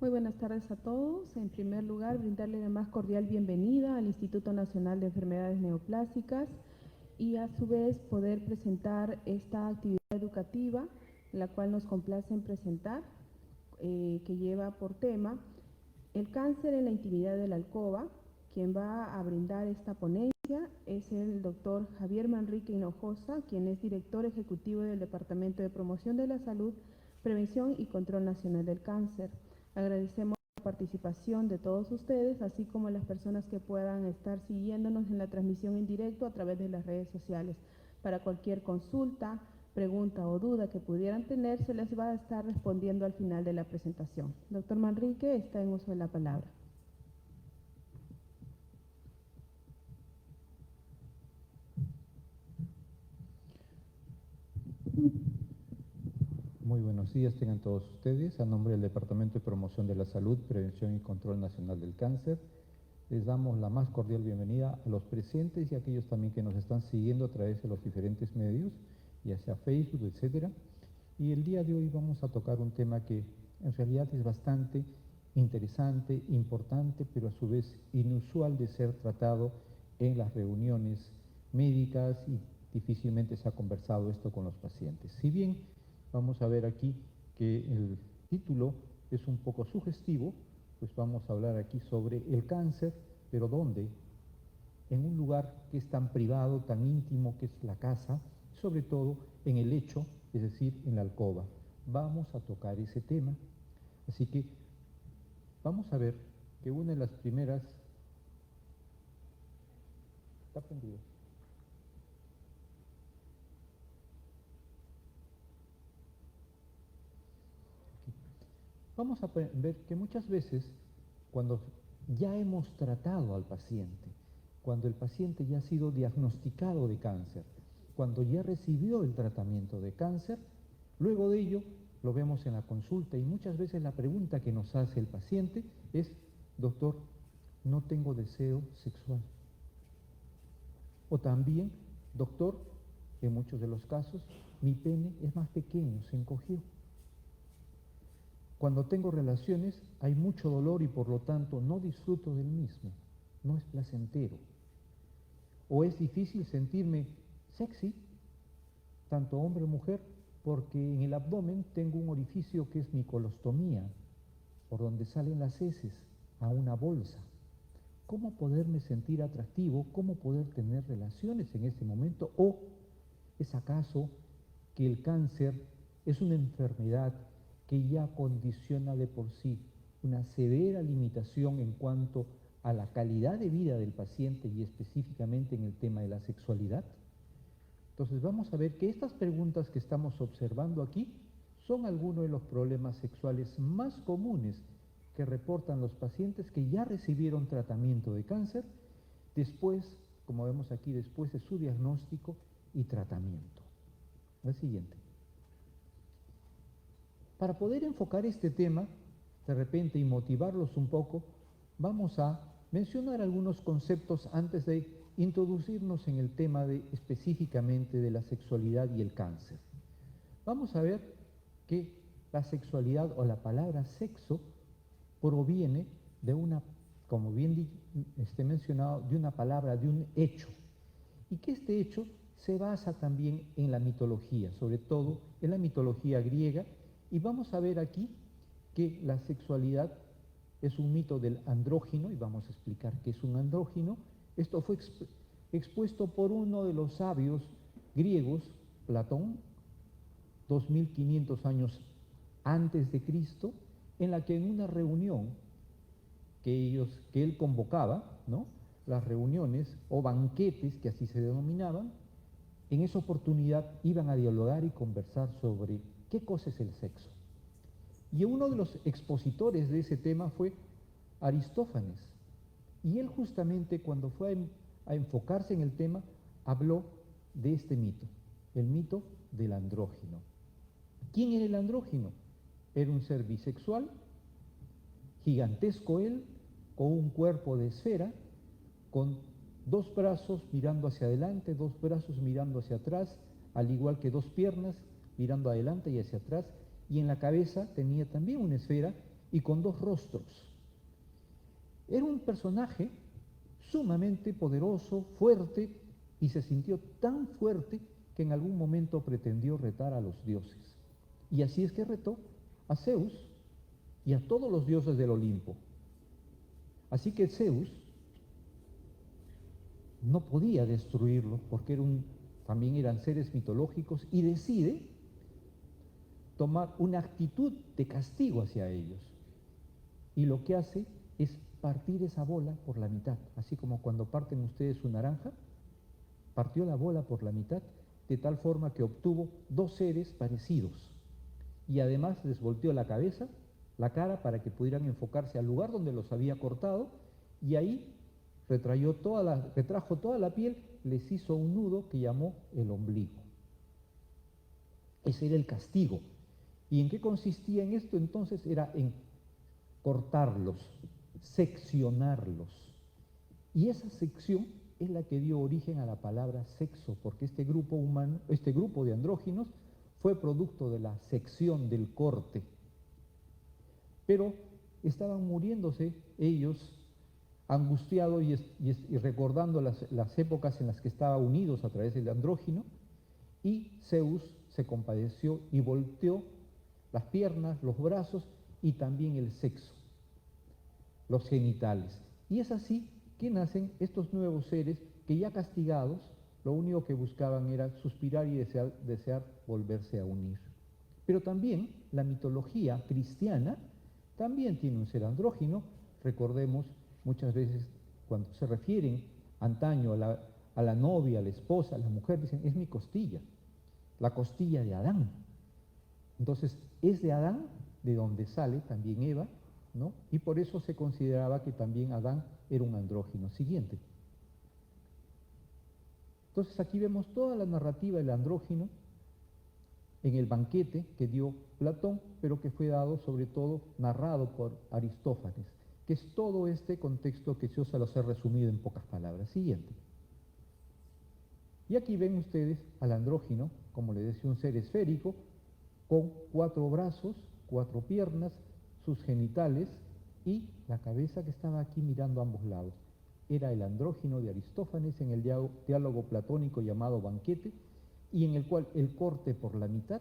Muy buenas tardes a todos. En primer lugar, brindarle la más cordial bienvenida al Instituto Nacional de Enfermedades Neoplásicas y a su vez poder presentar esta actividad educativa, la cual nos complace en presentar, que lleva por tema el cáncer en la intimidad de la alcoba. Quien va a brindar esta ponencia es el doctor Javier Manrique Hinojosa, quien es director ejecutivo del Departamento de Promoción de la Salud, Prevención y Control Nacional del Cáncer. Agradecemos la participación de todos ustedes, así como las personas que puedan estar siguiéndonos en la transmisión en directo a través de las redes sociales. Para cualquier consulta, pregunta o duda que pudieran tener, se les va a estar respondiendo al final de la presentación. Doctor Manrique, está en uso de la palabra. Muy buenos días tengan todos ustedes. A nombre del Departamento de Promoción de la Salud, Prevención y Control Nacional del Cáncer, les damos la más cordial bienvenida a los presentes y a aquellos también que nos están siguiendo a través de los diferentes medios, ya sea Facebook, etcétera. Y el día de hoy vamos a tocar un tema que en realidad es bastante interesante, importante, pero a su vez inusual de ser tratado en las reuniones médicas y difícilmente se ha conversado esto con los pacientes. Si bien vamos a ver aquí que el título es un poco sugestivo, pues vamos a hablar aquí sobre el cáncer, pero ¿dónde? En un lugar que es tan privado, tan íntimo, que es la casa, sobre todo en el lecho, es decir, en la alcoba. Vamos a tocar ese tema. Así que vamos a ver que una de las primeras... ¿Está prendido? Vamos a ver que muchas veces cuando ya hemos tratado al paciente, cuando el paciente ya ha sido diagnosticado de cáncer, cuando ya recibió el tratamiento de cáncer, luego de ello lo vemos en la consulta y muchas veces la pregunta que nos hace el paciente es: doctor, no tengo deseo sexual. O también: doctor, en muchos de los casos, mi pene es más pequeño, se encogió. Cuando tengo relaciones hay mucho dolor y por lo tanto no disfruto del mismo, no es placentero. O es difícil sentirme sexy, tanto hombre o mujer, porque en el abdomen tengo un orificio que es mi colostomía, por donde salen las heces, a una bolsa. ¿Cómo poderme sentir atractivo? ¿Cómo poder tener relaciones en ese momento? ¿O es acaso que el cáncer es una enfermedad que ya condiciona de por sí una severa limitación en cuanto a la calidad de vida del paciente y específicamente en el tema de la sexualidad? Entonces vamos a ver que estas preguntas que estamos observando aquí son algunos de los problemas sexuales más comunes que reportan los pacientes que ya recibieron tratamiento de cáncer después, como vemos aquí, después de su diagnóstico y tratamiento. La siguiente. Para poder enfocar este tema, de repente, y motivarlos un poco, vamos a mencionar algunos conceptos antes de introducirnos en el tema específicamente de la sexualidad y el cáncer. Vamos a ver que la sexualidad o la palabra sexo proviene de una, como bien mencionado, de una palabra, de un hecho, y que este hecho se basa también en la mitología, sobre todo en la mitología griega, y vamos a ver aquí que la sexualidad es un mito del andrógino, y vamos a explicar qué es un andrógino. Esto fue expuesto por uno de los sabios griegos, Platón, 2500 años antes de Cristo, en la que en una reunión que él convocaba, ¿no?, las reuniones o banquetes, que así se denominaban, en esa oportunidad iban a dialogar y conversar sobre qué cosa es el sexo. Y uno de los expositores de ese tema fue Aristófanes. Y él justamente cuando fue a enfocarse en el tema, habló de este mito, el mito del andrógino. ¿Quién era el andrógino? Era un ser bisexual, gigantesco él, con un cuerpo de esfera, con dos brazos mirando hacia adelante, dos brazos mirando hacia atrás, al igual que dos piernas mirando adelante y hacia atrás, y en la cabeza tenía también una esfera, y con 2 rostros. Era un personaje sumamente poderoso, fuerte, y se sintió tan fuerte que en algún momento pretendió retar a los dioses. Y así es que retó a Zeus y a todos los dioses del Olimpo. Así que Zeus no podía destruirlo porque también eran seres mitológicos, y decide tomar una actitud de castigo hacia ellos. Y lo que hace es partir esa bola por la mitad, así como cuando parten ustedes su naranja, partió la bola por la mitad, de tal forma que obtuvo 2 seres parecidos. Y además les volteó la cabeza, la cara, para que pudieran enfocarse al lugar donde los había cortado, y ahí retrajo toda la piel, les hizo un nudo que llamó el ombligo. Ese era el castigo. ¿Y en qué consistía en esto? Entonces era en cortarlos, seccionarlos. Y esa sección es la que dio origen a la palabra sexo, porque este grupo de andróginos fue producto de la sección, del corte. Pero estaban muriéndose ellos, angustiados y recordando las épocas en las que estaban unidos a través del andrógino, y Zeus se compadeció y volteó las piernas, los brazos y también el sexo, los genitales. Y es así que nacen estos nuevos seres que, ya castigados, lo único que buscaban era suspirar y desear volverse a unir. Pero también la mitología cristiana también tiene un ser andrógino. Recordemos, muchas veces cuando se refieren antaño a la novia, a la esposa, a la mujer, dicen, es mi costilla, la costilla de Adán. Entonces, es de Adán de donde sale también Eva, ¿no? Y por eso se consideraba que también Adán era un andrógino. Siguiente. Entonces, aquí vemos toda la narrativa del andrógino en el banquete que dio Platón, pero que fue dado, sobre todo, narrado por Aristófanes, que es todo este contexto que yo se los he resumido en pocas palabras. Siguiente. Y aquí ven ustedes al andrógino, como les decía, un ser esférico, con 4 brazos, 4 piernas, sus genitales y la cabeza que estaba aquí mirando a ambos lados. Era el andrógino de Aristófanes en el diálogo platónico llamado Banquete, y en el cual el corte por la mitad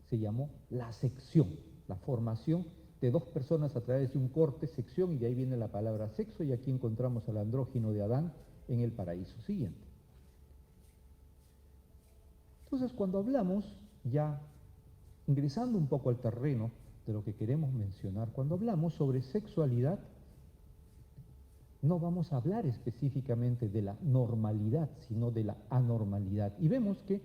se llamó la sección, la formación de 2 personas a través de un corte, sección, y de ahí viene la palabra sexo, y aquí encontramos al andrógino de Adán en el paraíso. Siguiente. Entonces, cuando hablamos, ya ingresando un poco al terreno de lo que queremos mencionar, cuando hablamos sobre sexualidad, no vamos a hablar específicamente de la normalidad, sino de la anormalidad. Y vemos que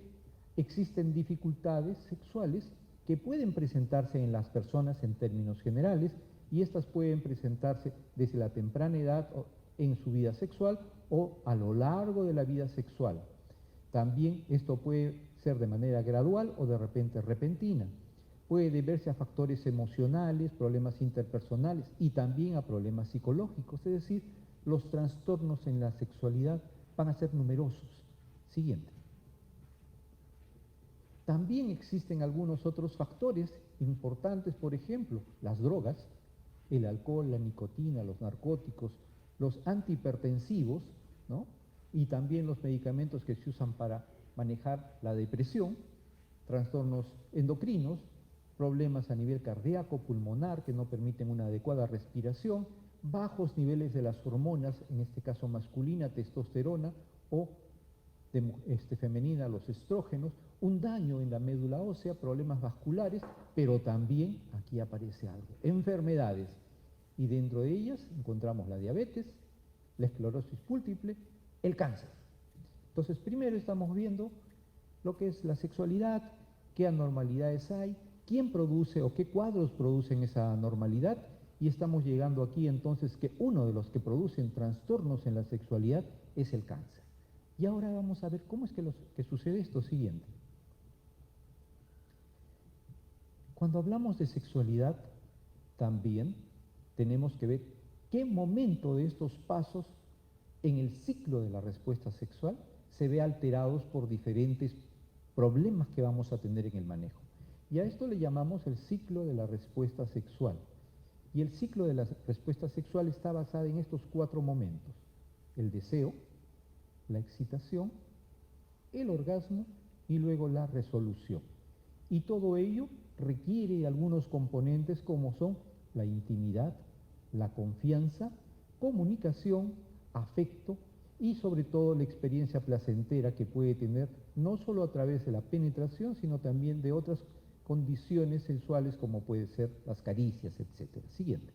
existen dificultades sexuales que pueden presentarse en las personas en términos generales, y estas pueden presentarse desde la temprana edad en su vida sexual o a lo largo de la vida sexual. También esto puede ser de manera gradual o de repente repentina. Puede deberse a factores emocionales, problemas interpersonales y también a problemas psicológicos, es decir, los trastornos en la sexualidad van a ser numerosos. Siguiente. También existen algunos otros factores importantes, por ejemplo, las drogas, el alcohol, la nicotina, los narcóticos, los antihipertensivos, ¿no? Y también los medicamentos que se usan para manejar la depresión, trastornos endocrinos, problemas a nivel cardíaco, pulmonar, que no permiten una adecuada respiración, bajos niveles de las hormonas, en este caso masculina, testosterona, o femenina, los estrógenos, un daño en la médula ósea, problemas vasculares, pero también, aquí aparece algo, enfermedades, y dentro de ellas encontramos la diabetes, la esclerosis múltiple, el cáncer. Entonces, primero estamos viendo lo que es la sexualidad, qué anormalidades hay, quién produce o qué cuadros producen esa anormalidad, y estamos llegando aquí entonces que uno de los que producen trastornos en la sexualidad es el cáncer. Y ahora vamos a ver cómo es que sucede esto siguiente. Cuando hablamos de sexualidad, también tenemos que ver qué momento de estos pasos en el ciclo de la respuesta sexual se ve alterados por diferentes problemas que vamos a tener en el manejo. Y a esto le llamamos el ciclo de la respuesta sexual. Y el ciclo de la respuesta sexual está basado en estos 4 momentos: el deseo, la excitación, el orgasmo y luego la resolución. Y todo ello requiere algunos componentes como son la intimidad, la confianza, comunicación, afecto y sobre todo la experiencia placentera que puede tener no solo a través de la penetración, sino también de otras condiciones sexuales como puede ser las caricias, etc. Siguiente.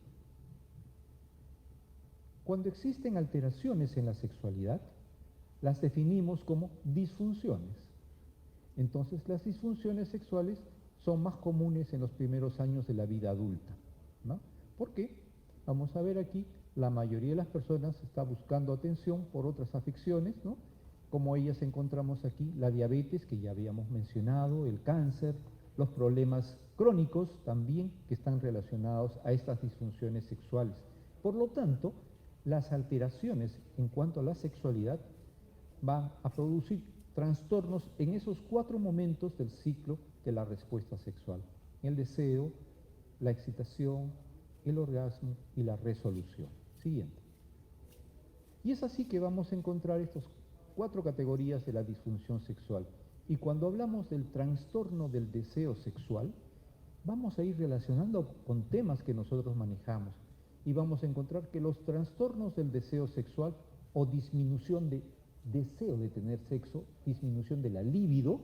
Cuando existen alteraciones en la sexualidad, las definimos como disfunciones. Entonces, las disfunciones sexuales son más comunes en los primeros años de la vida adulta, ¿no? ¿Por qué? Vamos a ver aquí, la mayoría de las personas está buscando atención por otras afecciones, ¿no? Como ellas encontramos aquí, la diabetes, que ya habíamos mencionado, el cáncer, los problemas crónicos también que están relacionados a estas disfunciones sexuales. Por lo tanto, las alteraciones en cuanto a la sexualidad van a producir trastornos en esos 4 momentos del ciclo de la respuesta sexual: el deseo, la excitación, el orgasmo y la resolución. Siguiente. Y es así que vamos a encontrar estas 4 categorías de la disfunción sexual. Y cuando hablamos del trastorno del deseo sexual, vamos a ir relacionando con temas que nosotros manejamos. Y vamos a encontrar que los trastornos del deseo sexual o disminución de deseo de tener sexo, disminución de la libido,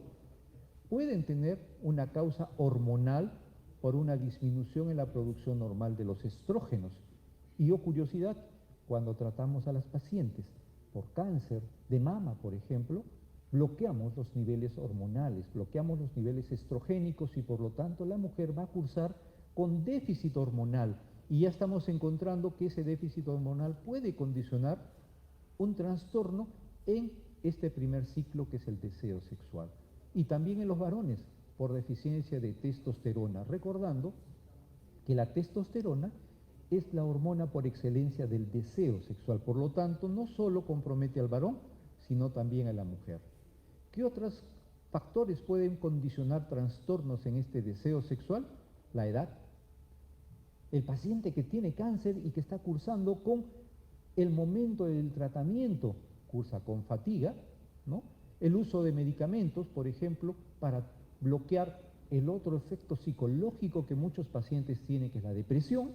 pueden tener una causa hormonal por una disminución en la producción normal de los estrógenos. Y, oh curiosidad, cuando tratamos a las pacientes por cáncer de mama, por ejemplo, bloqueamos los niveles hormonales, bloqueamos los niveles estrogénicos y por lo tanto la mujer va a cursar con déficit hormonal. Y ya estamos encontrando que ese déficit hormonal puede condicionar un trastorno en este primer ciclo que es el deseo sexual. Y también en los varones, por deficiencia de testosterona, recordando que la testosterona es la hormona por excelencia del deseo sexual. Por lo tanto, no solo compromete al varón, sino también a la mujer. ¿Qué otros factores pueden condicionar trastornos en este deseo sexual? La edad. El paciente que tiene cáncer y que está cursando con el momento del tratamiento, cursa con fatiga, ¿no? El uso de medicamentos, por ejemplo, para bloquear el otro efecto psicológico que muchos pacientes tienen, que es la depresión,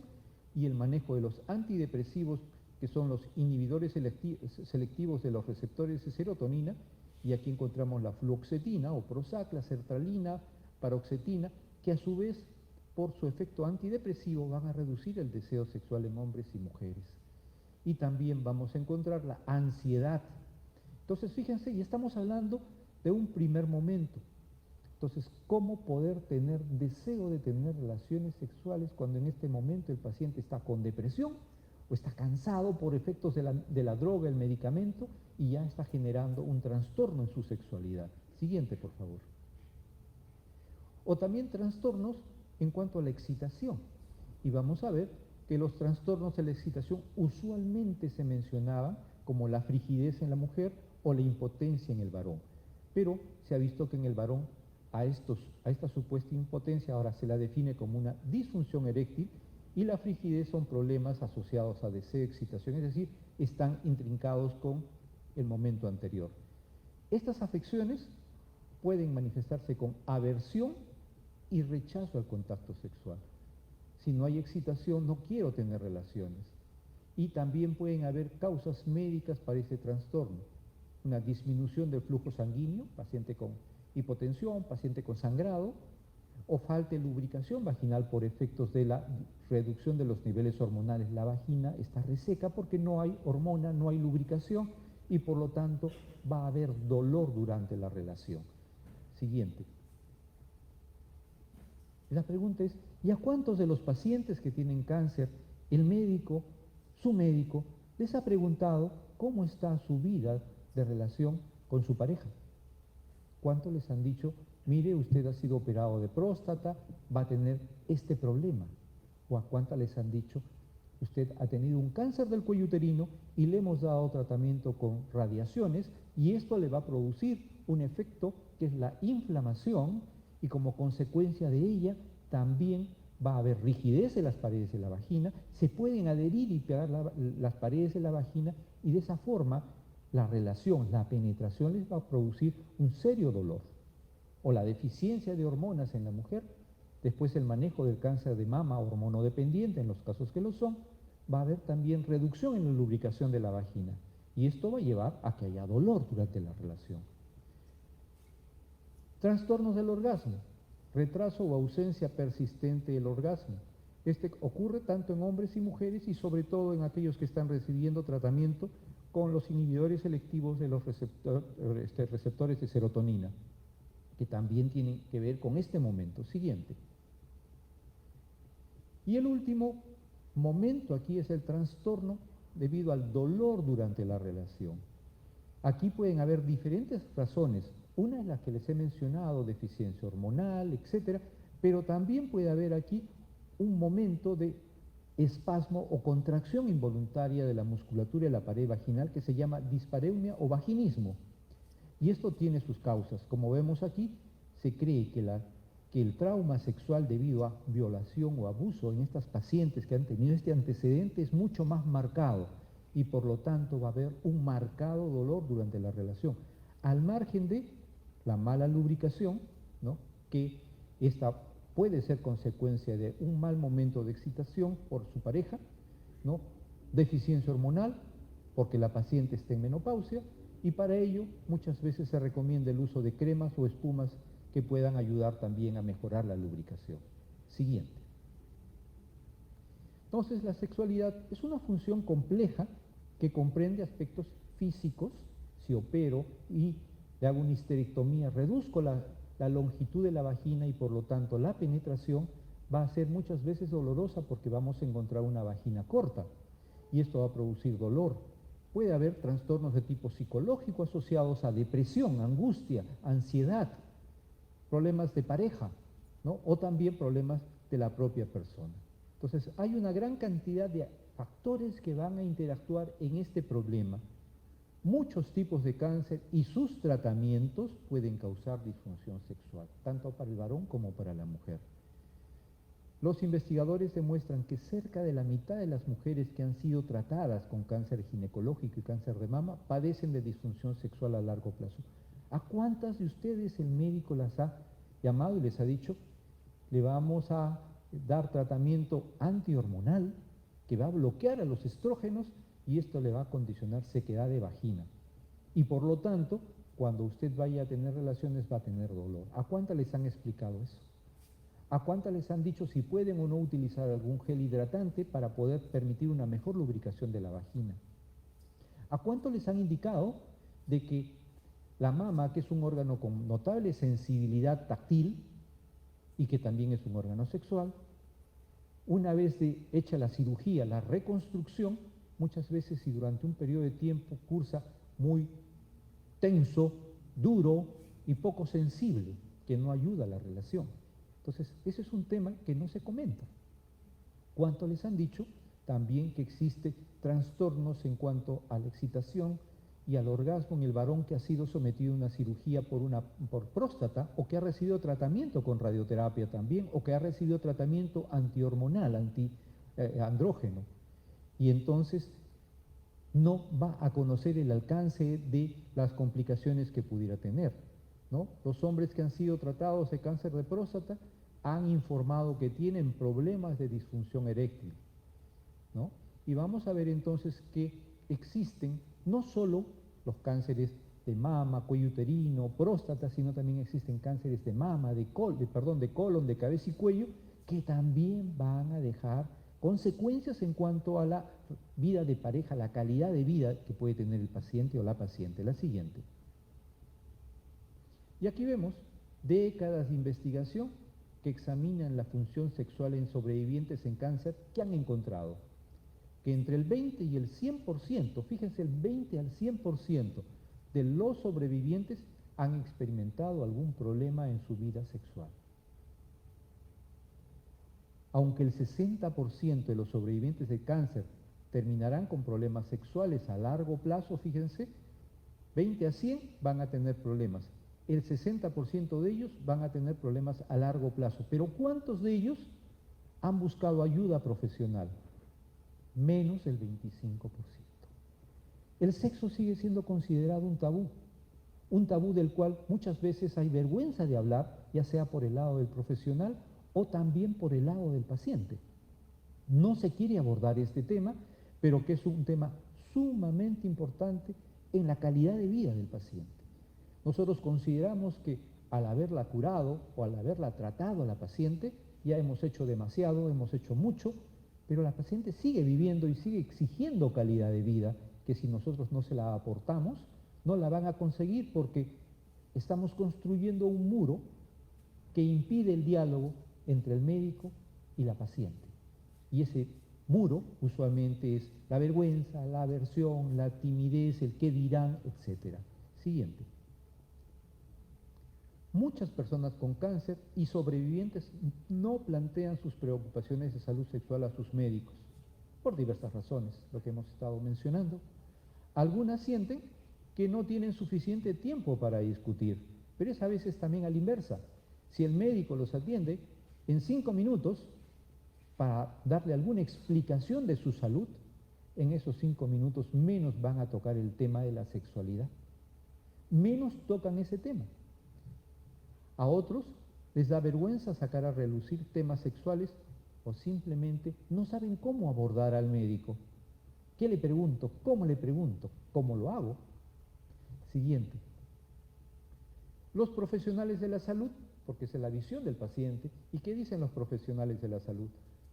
y el manejo de los antidepresivos, que son los inhibidores selectivos de los receptores de serotonina, y aquí encontramos la fluoxetina o Prozac, la sertralina, paroxetina, que a su vez, por su efecto antidepresivo, van a reducir el deseo sexual en hombres y mujeres. Y también vamos a encontrar la ansiedad. Entonces, fíjense, y estamos hablando de un primer momento. Entonces, ¿cómo poder tener deseo de tener relaciones sexuales cuando en este momento el paciente está con depresión o está cansado por efectos de la droga, el medicamento, y ya está generando un trastorno en su sexualidad? Siguiente, por favor. O también trastornos en cuanto a la excitación. Y vamos a ver que los trastornos de la excitación usualmente se mencionaban como la frigidez en la mujer o la impotencia en el varón. Pero se ha visto que en el varón a esta supuesta impotencia ahora se la define como una disfunción eréctil, y la frigidez son problemas asociados a deseo, excitación, es decir, están intrincados con el momento anterior. Estas afecciones pueden manifestarse con aversión y rechazo al contacto sexual. Si no hay excitación, no quiero tener relaciones. Y también pueden haber causas médicas para este trastorno: una disminución del flujo sanguíneo, paciente con hipotensión, paciente con sangrado, o falta de lubricación vaginal por efectos de la reducción de los niveles hormonales. La vagina está reseca porque no hay hormona, no hay lubricación, y por lo tanto va a haber dolor durante la relación. Siguiente. La pregunta es, ¿y a cuántos de los pacientes que tienen cáncer el médico, su médico, les ha preguntado cómo está su vida de relación con su pareja? ¿Cuántos les han dicho, mire, usted ha sido operado de próstata, va a tener este problema? ¿O a cuántas les han dicho, usted ha tenido un cáncer del cuello uterino y le hemos dado tratamiento con radiaciones y esto le va a producir un efecto que es la inflamación, y como consecuencia de ella también va a haber rigidez de las paredes de la vagina, se pueden adherir y pegar las paredes de la vagina y de esa forma la relación, la penetración les va a producir un serio dolor. O la deficiencia de hormonas en la mujer, después el manejo del cáncer de mama hormonodependiente, en los casos que lo son, va a haber también reducción en la lubricación de la vagina. Y esto va a llevar a que haya dolor durante la relación. Trastornos del orgasmo, retraso o ausencia persistente del orgasmo. Este ocurre tanto en hombres y mujeres y sobre todo en aquellos que están recibiendo tratamiento con los inhibidores selectivos de los receptores de serotonina, que también tienen que ver con este momento siguiente. Y el último momento aquí es el trastorno debido al dolor durante la relación. Aquí pueden haber diferentes razones. Una es la que les he mencionado, deficiencia hormonal, etcétera, pero también puede haber aquí un momento de espasmo o contracción involuntaria de la musculatura de la pared vaginal que se llama dispareunia o vaginismo. Y esto tiene sus causas. Como vemos aquí, se cree que el trauma sexual debido a violación o abuso en estas pacientes que han tenido este antecedente es mucho más marcado y por lo tanto va a haber un marcado dolor durante la relación, al margen de la mala lubricación, ¿no?, que esta puede ser consecuencia de un mal momento de excitación por su pareja, ¿no?, deficiencia hormonal, porque la paciente está en menopausia, y para ello muchas veces se recomienda el uso de cremas o espumas que puedan ayudar también a mejorar la lubricación. Siguiente. Entonces, la sexualidad es una función compleja que comprende aspectos físicos. Si opero y le hago una histerectomía, reduzco la longitud de la vagina y por lo tanto la penetración va a ser muchas veces dolorosa porque vamos a encontrar una vagina corta y esto va a producir dolor. Puede haber trastornos de tipo psicológico asociados a depresión, angustia, ansiedad, problemas de pareja, ¿no?, o también problemas de la propia persona. Entonces, hay una gran cantidad de factores que van a interactuar en este problema. Muchos tipos de cáncer y sus tratamientos pueden causar disfunción sexual, tanto para el varón como para la mujer. Los investigadores demuestran que cerca de la mitad de las mujeres que han sido tratadas con cáncer ginecológico y cáncer de mama padecen de disfunción sexual a largo plazo. ¿A cuántas de ustedes el médico las ha llamado y les ha dicho, le vamos a dar tratamiento antihormonal que va a bloquear a los estrógenos y esto le va a condicionar sequedad de vagina? Y por lo tanto, cuando usted vaya a tener relaciones va a tener dolor. ¿A cuántas les han explicado eso? ¿A cuántas les han dicho si pueden o no utilizar algún gel hidratante para poder permitir una mejor lubricación de la vagina? ¿A cuántos les han indicado de que la mama, que es un órgano con notable sensibilidad táctil y que también es un órgano sexual, una vez hecha la cirugía, la reconstrucción, muchas veces y durante un periodo de tiempo cursa muy tenso, duro y poco sensible, que no ayuda a la relación? Entonces, ese es un tema que no se comenta. ¿Cuánto les han dicho también que existe trastornos en cuanto a la excitación y al orgasmo en el varón que ha sido sometido a una cirugía por próstata o que ha recibido tratamiento con radioterapia también o que ha recibido tratamiento antihormonal, antiandrógeno? Y entonces no va a conocer el alcance de las complicaciones que pudiera tener, ¿no? Los hombres que han sido tratados de cáncer de próstata han informado que tienen problemas de disfunción eréctil, ¿no? Y vamos a ver entonces que existen no solo los cánceres de mama, cuello uterino, próstata, sino también existen cánceres de mama, de colon, de cabeza y cuello, que también van a dejar consecuencias en cuanto a la vida de pareja, la calidad de vida que puede tener el paciente o la paciente. La siguiente. Y aquí vemos décadas de investigación que examinan la función sexual en sobrevivientes en cáncer que han encontrado que entre el 20 y el 100%, fíjense, el 20 al 100% de los sobrevivientes han experimentado algún problema en su vida sexual. Aunque el 60% de los sobrevivientes de cáncer terminarán con problemas sexuales a largo plazo, fíjense, 20 a 100 van a tener problemas. El 60% de ellos van a tener problemas a largo plazo. Pero ¿cuántos de ellos han buscado ayuda profesional, menos el 25%. El sexo sigue siendo considerado un tabú del cual muchas veces hay vergüenza de hablar, ya sea por el lado del profesional o también por el lado del paciente. No se quiere abordar este tema, pero que es un tema sumamente importante en la calidad de vida del paciente. Nosotros consideramos que al haberla curado o al haberla tratado a la paciente, ya hemos hecho demasiado, hemos hecho mucho, pero la paciente sigue viviendo y sigue exigiendo calidad de vida, que si nosotros no se la aportamos, no la van a conseguir porque estamos construyendo un muro que impide el diálogo entre el médico y la paciente. Y ese muro usualmente es la vergüenza, la aversión, la timidez, el qué dirán, etc. Siguiente. Muchas personas con cáncer y sobrevivientes no plantean sus preocupaciones de salud sexual a sus médicos, por diversas razones, lo que hemos estado mencionando. Algunas sienten que no tienen suficiente tiempo para discutir, pero es a veces también a la inversa. Si el médico los atiende en 5 minutos para darle alguna explicación de su salud, en esos 5 minutos menos van a tocar el tema de la sexualidad, menos tocan ese tema. A otros les da vergüenza sacar a relucir temas sexuales o simplemente no saben cómo abordar al médico. ¿Qué le pregunto? ¿Cómo le pregunto? ¿Cómo lo hago? Siguiente. Los profesionales de la salud, porque es la visión del paciente, ¿y qué dicen los profesionales de la salud?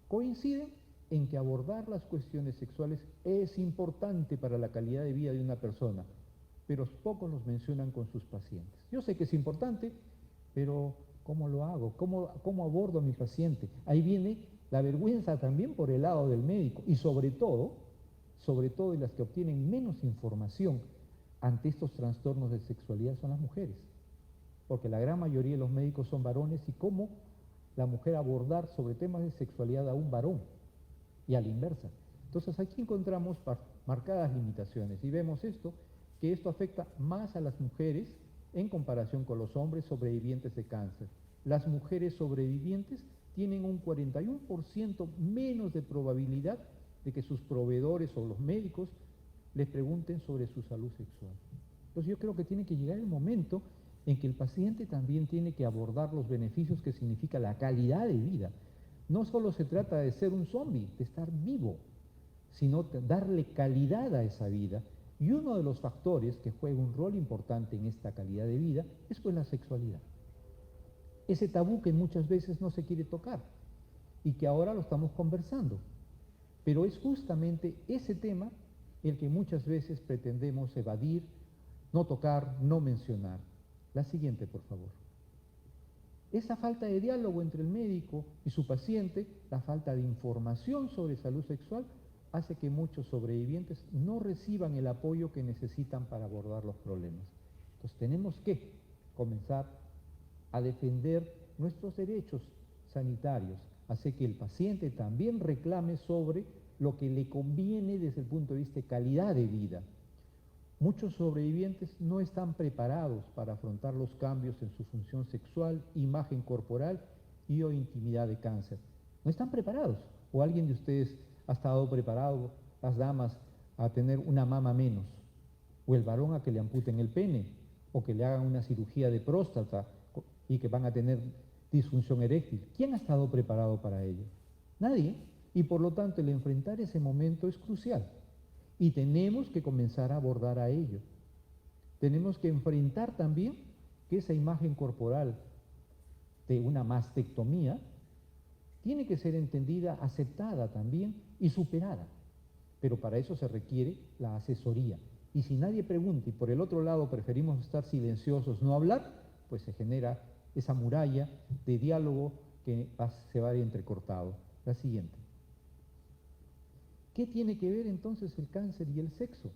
Coinciden en que abordar las cuestiones sexuales es importante para la calidad de vida de una persona, pero pocos los mencionan con sus pacientes. Yo sé que es importante, pero ¿cómo lo hago? ¿Cómo abordo a mi paciente? Ahí viene la vergüenza también por el lado del médico y sobre todo de las que obtienen menos información ante estos trastornos de sexualidad son las mujeres, porque la gran mayoría de los médicos son varones y cómo la mujer abordar sobre temas de sexualidad a un varón y a la inversa. Entonces aquí encontramos marcadas limitaciones y vemos esto, que esto afecta más a las mujeres en comparación con los hombres sobrevivientes de cáncer. Las mujeres sobrevivientes tienen un 41% menos de probabilidad de que sus proveedores o los médicos les pregunten sobre su salud sexual. Entonces yo creo que tiene que llegar el momento en que el paciente también tiene que abordar los beneficios que significa la calidad de vida. No solo se trata de ser un zombie, de estar vivo, sino darle calidad a esa vida. Y uno de los factores que juega un rol importante en esta calidad de vida es pues la sexualidad. Ese tabú que muchas veces no se quiere tocar y que ahora lo estamos conversando. Pero es justamente ese tema el que muchas veces pretendemos evadir, no tocar, no mencionar. La siguiente, por favor. Esa falta de diálogo entre el médico y su paciente, la falta de información sobre salud sexual, hace que muchos sobrevivientes no reciban el apoyo que necesitan para abordar los problemas. Entonces tenemos que comenzar a defender nuestros derechos sanitarios, hacer que el paciente también reclame sobre lo que le conviene desde el punto de vista de calidad de vida. Muchos sobrevivientes no están preparados para afrontar los cambios en su función sexual, imagen corporal y o intimidad de cáncer. No están preparados. ¿O alguien de ustedes ha estado preparado, las damas, a tener una mama menos? ¿O el varón a que le amputen el pene? ¿O que le hagan una cirugía de próstata y que van a tener disfunción eréctil? ¿Quién ha estado preparado para ello? Nadie. Y por lo tanto el enfrentar ese momento es crucial. Y tenemos que comenzar a abordar a ello. Tenemos que enfrentar también que esa imagen corporal de una mastectomía tiene que ser entendida, aceptada también y superada. Pero para eso se requiere la asesoría. Y si nadie pregunta y por el otro lado preferimos estar silenciosos, no hablar, pues se genera esa muralla de diálogo que se va a ir entrecortado. La siguiente. ¿Qué tiene que ver entonces el cáncer y el sexo?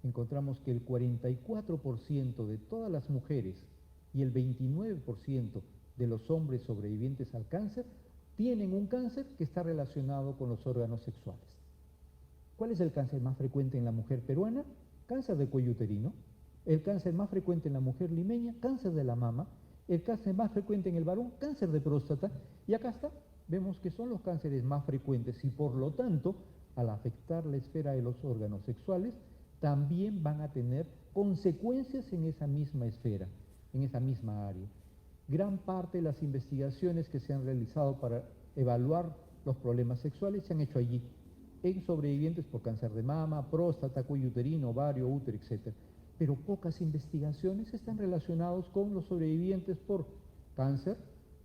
Encontramos que el 44% de todas las mujeres y el 29% de los hombres sobrevivientes al cáncer tienen un cáncer que está relacionado con los órganos sexuales. ¿Cuál es el cáncer más frecuente en la mujer peruana? Cáncer de cuello uterino. El cáncer más frecuente en la mujer limeña, cáncer de la mama. El cáncer más frecuente en el varón, cáncer de próstata. Y acá está vemos que son los cánceres más frecuentes y por lo tanto, al afectar la esfera de los órganos sexuales, también van a tener consecuencias en esa misma esfera, en esa misma área. Gran parte de las investigaciones que se han realizado para evaluar los problemas sexuales se han hecho allí, en sobrevivientes por cáncer de mama, próstata, cuello uterino, ovario, útero, etc. Pero pocas investigaciones están relacionadas con los sobrevivientes por cáncer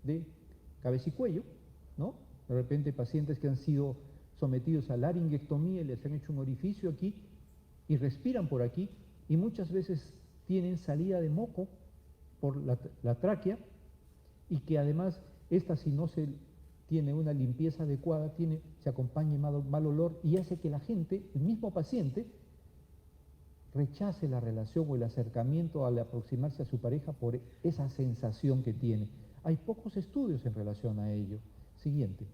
de cabeza y cuello, ¿no? De repente pacientes que han sido sometidos a laringectomía y les han hecho un orificio aquí y respiran por aquí y muchas veces tienen salida de moco por la tráquea y que además esta, si no se tiene una limpieza adecuada, se acompaña mal olor y hace que la gente, el mismo paciente, rechace la relación o el acercamiento al aproximarse a su pareja por esa sensación que tiene. Hay pocos estudios en relación a ello. Siguiente.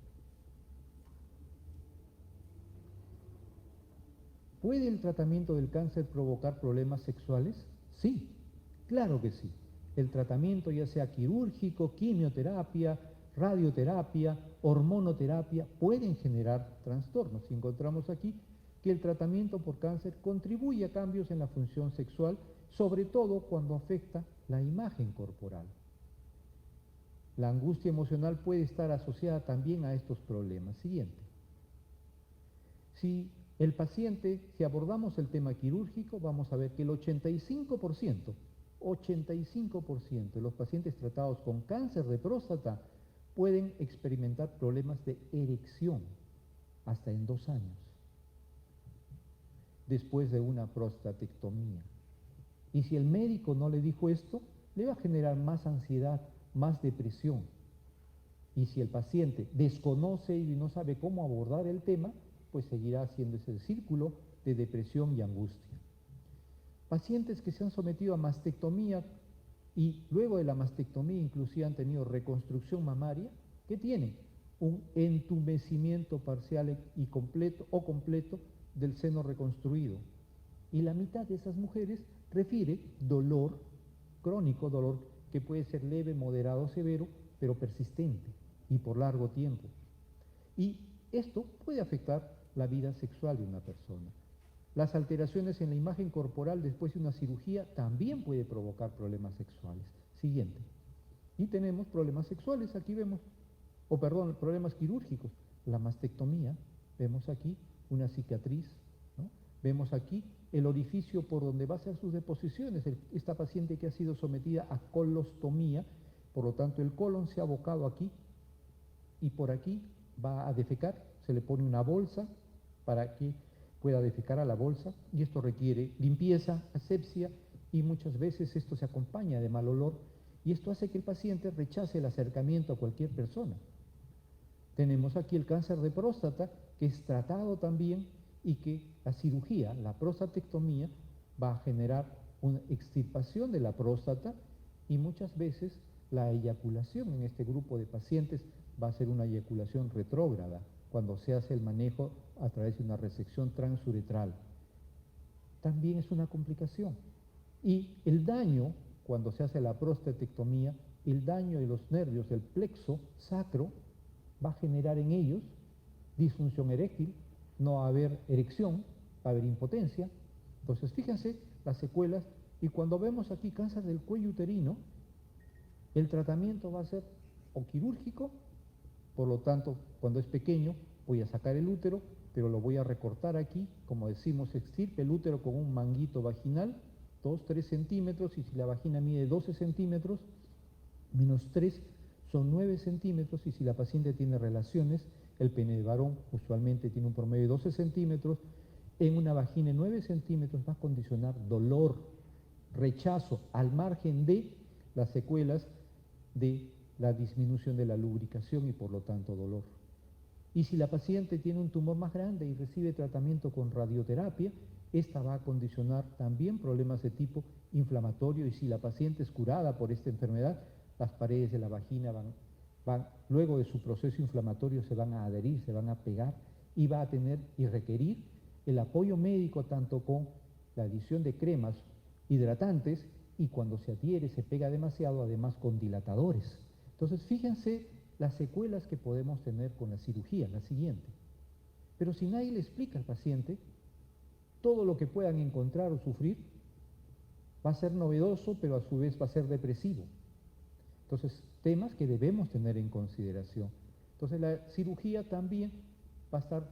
¿Puede el tratamiento del cáncer provocar problemas sexuales? Sí, claro que sí. El tratamiento, ya sea quirúrgico, quimioterapia, radioterapia, hormonoterapia, pueden generar trastornos. Y encontramos aquí que el tratamiento por cáncer contribuye a cambios en la función sexual, sobre todo cuando afecta la imagen corporal. La angustia emocional puede estar asociada también a estos problemas. Siguiente. Si abordamos el tema quirúrgico, vamos a ver que el 85% de los pacientes tratados con cáncer de próstata pueden experimentar problemas de erección hasta en 2 años, después de una prostatectomía. Y si el médico no le dijo esto, le va a generar más ansiedad, más depresión. Y si el paciente desconoce y no sabe cómo abordar el tema, pues seguirá haciendo ese círculo de depresión y angustia. Pacientes que se han sometido a mastectomía y luego de la mastectomía inclusive han tenido reconstrucción mamaria, ¿qué tienen? Un entumecimiento parcial y completo o completo del seno reconstruido. Y la mitad de esas mujeres refiere dolor crónico, dolor que puede ser leve, moderado o severo, pero persistente y por largo tiempo. Y esto puede afectar la vida sexual de una persona. Las alteraciones en la imagen corporal después de una cirugía también puede provocar problemas sexuales. Siguiente. Y tenemos problemas sexuales, aquí vemos, problemas quirúrgicos. La mastectomía, vemos aquí una cicatriz, ¿no? Vemos aquí el orificio por donde va a hacer sus deposiciones. Esta paciente que ha sido sometida a colostomía, por lo tanto el colon se ha abocado aquí y por aquí va a defecar, se le pone una bolsa para que pueda defecar a la bolsa y esto requiere limpieza, asepsia y muchas veces esto se acompaña de mal olor y esto hace que el paciente rechace el acercamiento a cualquier persona. Tenemos aquí el cáncer de próstata que es tratado también y que la cirugía, la prostatectomía, va a generar una extirpación de la próstata y muchas veces la eyaculación en este grupo de pacientes va a ser una eyaculación retrógrada cuando se hace el manejo a través de una resección transuretral. También es una complicación. Y el daño, cuando se hace la prostatectomía, el daño de los nervios del plexo sacro va a generar en ellos disfunción eréctil, no va a haber erección, va a haber impotencia. Entonces, fíjense las secuelas. Y cuando vemos aquí cáncer del cuello uterino, el tratamiento va a ser o quirúrgico, por lo tanto, cuando es pequeño, voy a sacar el útero, pero lo voy a recortar aquí, como decimos, extirpe el útero con un manguito vaginal, 2-3 centímetros, y si la vagina mide 12 centímetros, menos 3 son 9 centímetros, y si la paciente tiene relaciones, el pene de varón usualmente tiene un promedio de 12 centímetros, en una vagina de 9 centímetros va a condicionar dolor, rechazo, al margen de las secuelas de la disminución de la lubricación y por lo tanto dolor. Y si la paciente tiene un tumor más grande y recibe tratamiento con radioterapia, esta va a condicionar también problemas de tipo inflamatorio y si la paciente es curada por esta enfermedad, las paredes de la vagina luego de su proceso inflamatorio se van a adherir, se van a pegar y va a tener y requerir el apoyo médico tanto con la adición de cremas hidratantes y cuando se adhiere, se pega demasiado, además con dilatadores. Entonces, fíjense las secuelas que podemos tener con la cirugía, la siguiente. Pero si nadie le explica al paciente todo lo que puedan encontrar o sufrir, va a ser novedoso, pero a su vez va a ser depresivo. Entonces, temas que debemos tener en consideración. Entonces, la cirugía también va a estar,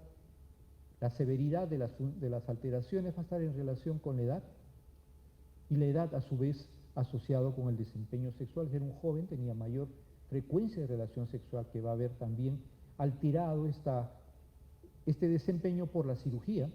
la severidad de las alteraciones va a estar en relación con la edad, y la edad a su vez asociado con el desempeño sexual. Si era un joven, tenía mayor frecuencia de relación sexual, que va a haber también alterado este desempeño por la cirugía.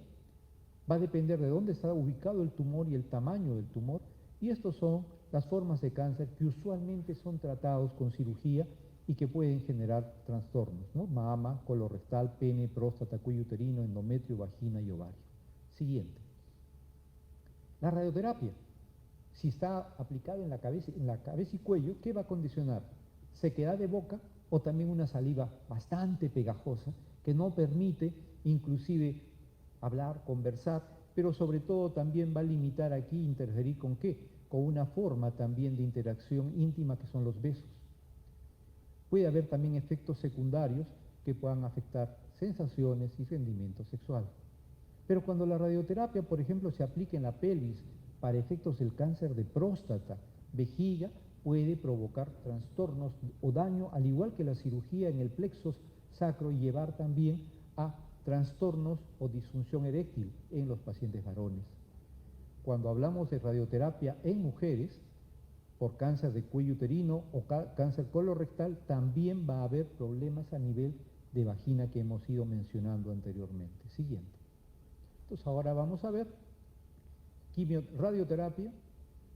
Va a depender de dónde está ubicado el tumor y el tamaño del tumor, y estos son las formas de cáncer que usualmente son tratados con cirugía y que pueden generar trastornos, ¿no? Mama, colorectal, pene, próstata, cuello uterino, endometrio, vagina y ovario. Siguiente. La radioterapia, si está aplicada en la cabeza y cuello, ¿qué va a condicionar? Sequedad de boca o también una saliva bastante pegajosa que no permite inclusive hablar, conversar, pero sobre todo también va a limitar aquí, interferir ¿con qué? Con una forma también de interacción íntima que son los besos. Puede haber también efectos secundarios que puedan afectar sensaciones y rendimiento sexual. Pero cuando la radioterapia, por ejemplo, se aplica en la pelvis para efectos del cáncer de próstata, vejiga, puede provocar trastornos o daño, al igual que la cirugía en el plexo sacro, y llevar también a trastornos o disfunción eréctil en los pacientes varones. Cuando hablamos de radioterapia en mujeres, por cáncer de cuello uterino o cáncer colorectal, también va a haber problemas a nivel de vagina que hemos ido mencionando anteriormente. Siguiente. Entonces ahora vamos a ver radioterapia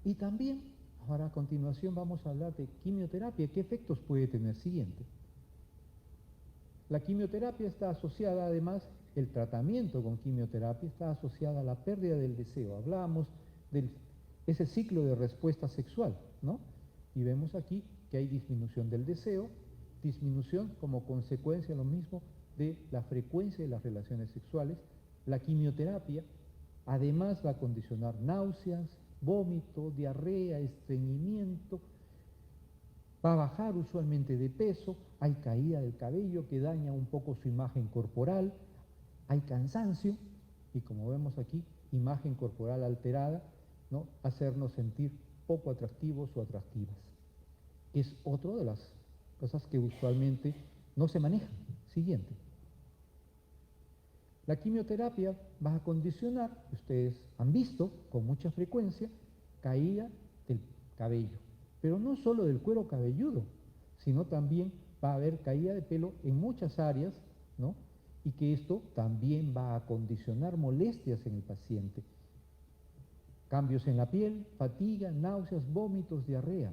y también, ahora a continuación vamos a hablar de quimioterapia. ¿Qué efectos puede tener? Siguiente. La quimioterapia está asociada, además, el tratamiento con quimioterapia está asociada a la pérdida del deseo. Hablábamos de ese ciclo de respuesta sexual, ¿no? Y vemos aquí que hay disminución del deseo, disminución como consecuencia lo mismo de la frecuencia de las relaciones sexuales. La quimioterapia además va a condicionar náuseas, vómito, diarrea, estreñimiento, va a bajar usualmente de peso, hay caída del cabello que daña un poco su imagen corporal, hay cansancio y, como vemos aquí, imagen corporal alterada, ¿no? Hacernos sentir poco atractivos o atractivas. Es otra de las cosas que usualmente no se manejan. Siguiente. La quimioterapia va a condicionar, ustedes han visto con mucha frecuencia, caída del cabello. Pero no solo del cuero cabelludo, sino también va a haber caída de pelo en muchas áreas, ¿no? Y que esto también va a condicionar molestias en el paciente. Cambios en la piel, fatiga, náuseas, vómitos, diarrea.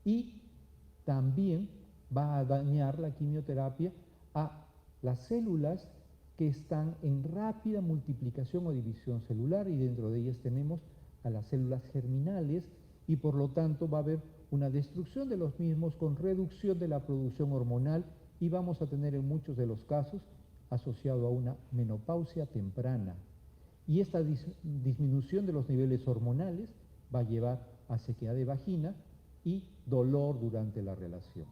Y también va a dañar la quimioterapia a las células que están en rápida multiplicación o división celular, y dentro de ellas tenemos a las células germinales, y por lo tanto va a haber una destrucción de los mismos con reducción de la producción hormonal, y vamos a tener en muchos de los casos asociado a una menopausia temprana. Y esta disminución de los niveles hormonales va a llevar a sequedad de vagina y dolor durante la relación.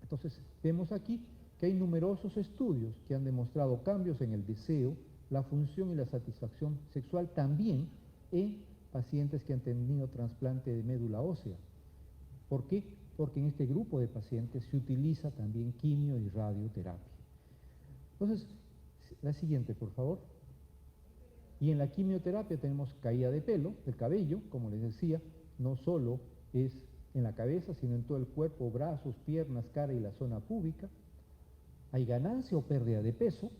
Entonces, vemos aquí que hay numerosos estudios que han demostrado cambios en el deseo, la función y la satisfacción sexual, también en pacientes que han tenido trasplante de médula ósea. ¿Por qué? Porque en este grupo de pacientes se utiliza también quimio y radioterapia. Entonces, la siguiente, por favor. Y en la quimioterapia tenemos caída de pelo, del cabello, como les decía, no solo es en la cabeza, sino en todo el cuerpo, brazos, piernas, cara y la zona púbica. Hay ganancia o pérdida de peso,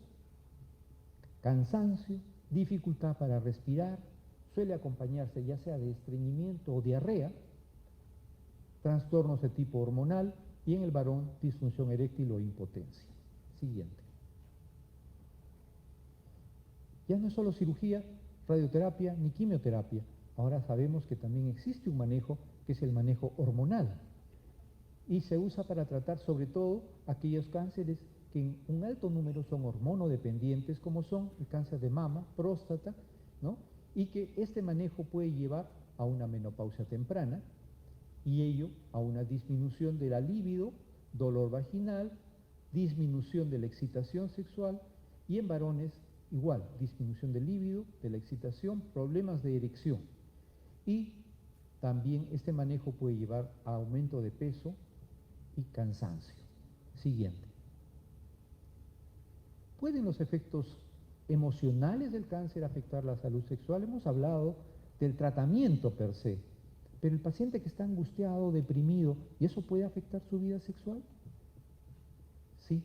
cansancio, dificultad para respirar, suele acompañarse ya sea de estreñimiento o diarrea, trastornos de tipo hormonal y en el varón disfunción eréctil o impotencia. Siguiente. Ya no es solo cirugía, radioterapia ni quimioterapia. Ahora sabemos que también existe un manejo que es el manejo hormonal y se usa para tratar sobre todo aquellos cánceres que en un alto número son hormonodependientes, como son el cáncer de mama, próstata, ¿no? Y que este manejo puede llevar a una menopausia temprana y ello a una disminución de la libido dolor vaginal, disminución de la excitación sexual, y en varones igual, disminución del líbido, de la excitación, problemas de erección. Y también este manejo puede llevar a aumento de peso y cansancio. Siguiente. ¿Pueden los efectos emocionales del cáncer afectar la salud sexual? Hemos hablado del tratamiento per se, pero el paciente que está angustiado, deprimido, ¿y eso puede afectar su vida sexual? Sí.